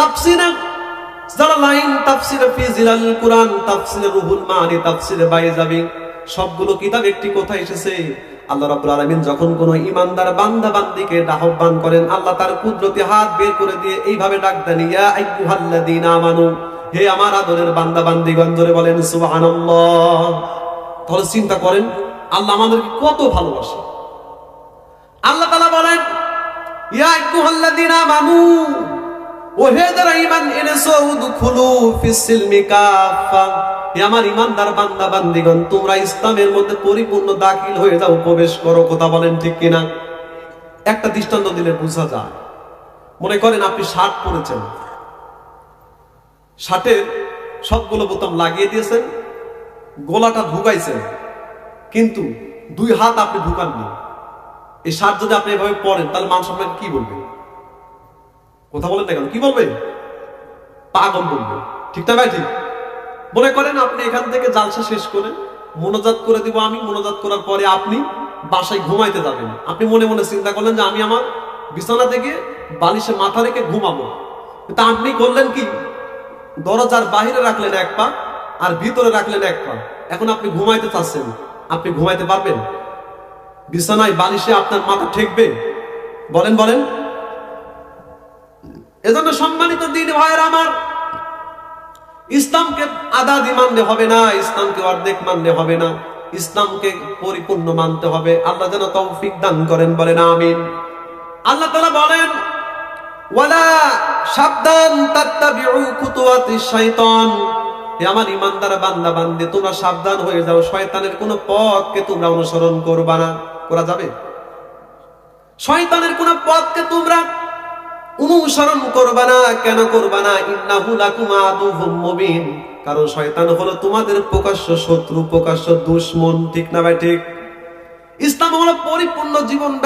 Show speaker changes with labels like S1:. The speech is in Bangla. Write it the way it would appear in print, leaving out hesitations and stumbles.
S1: তাফসিরে যারা লাইন তাফসিরে ফি জিলাল কুরআন, তাফসিরে রুহুল মানি, তাফসিরে বাইজাবি, সবগুলো কিতাব একটি কথা এসেছে, আল্লাহ রাব্বুল আলামিন যখন কোন ঈমানদার বান্দা বান্দীকে আহ্বান করেন, আল্লাহ তার কুদরতি হাত বের করে দিয়ে এইভাবে ডাক দেন, ইয়া আইয়ুহাল্লাযীনা আমানু, হে আমার আদরের বান্দা বান্দীগণ, জোরে বলেন সুবহানাল্লাহ। তাহলে চিন্তা করেন আল্লাহ আমাদেরকে কত ভালোবাসে। আল্লাহ তাআলা বলেন, ইয়া আইয়ুহাল্লাযীনা আমানু, ও হে যারা ঈমান এনেছো, উদখুলু ফিস সিলমি কাফা, হে আমার ঈমানদার বান্দা বান্দীগণ, তোমরা ইসলামের মধ্যে পরিপূর্ণ দাখিল হয়ে যাও, প্রবেশ করো। কথা বলেন ঠিক কিনা? একটা দৃষ্টান্ত দিলে বোঝা যায়। মনে করেন আপনি শার্ট পরেছেন, শার্টের সবগুলো বোতাম লাগিয়ে দিয়েছেন, গলাটা ঢুকাইছেন, কিন্তু দুই হাত আপনি ঢুকাননি। এই শার্ট যদি আপনি এভাবে পরেন, তাহলে মানুষ আপনাকে কি বলবে? কথা বলেন না কেন? কি বলবে? পাগল বলবে। ঠিক না ভাই? ঠিক। মনে করেন আপনি এখান থেকে জালসা শেষ করে মোনাজাত করে দিব, আমি মোনাজাত করার পরে আপনি বাসায় ঘুমাইতে যাবেন। আপনি মনে মনে চিন্তা করলেন যে আমি আমার বিছানা থেকে বালিশে মাথা রেখে ঘুমাবো, তা আপনি করলেন কি? দরজার বাহিরে রাখলেন এক পা আর ভিতরে রাখলেন এক পা। এখন আপনি ঘুমাইতে চাচ্ছেন, আপনি ঘুমাইতে পারবেন? বিছানায় বালিশে আপনার মাথা ঠেকবে? বলেন বলেন। এজন্য সম্মানিত দিনী ভাইয়েরা আমার, ইসলামকে আধা-আধি মানলে হবে না, ইসলামকে অর্ধেক মানলে হবে না, ইসলামকে পরিপূর্ণ মানতে হবে। আল্লাহ যেন তৌফিক দান করেন, বলেন আমিন। আল্লাহ তাআলা বলেন, ওয়ালা সাবধান তাত্তাবিউ খুতুওয়াতিশ শাইতান, হে আমার ঈমানদার বান্দা বান্দী, তোমরা সাবধান হয়ে যাও, শয়তানের কোন পথকে তোমরা অনুসরণ করবা না। করা যাবে? শয়তানের কোন পথকে তোমরা অনুসরণ করবা না। কেন করবা না? ইন্নাহু লাকুম আদুউম মুবিন, কারণ শয়তান হলো তোমাদের প্রকাশ্য শত্রু, প্রকাশ্য দুশমন। ঠিক না ভাই? ঠিক। ইসলাম হলো পরিপূর্ণ জীবন।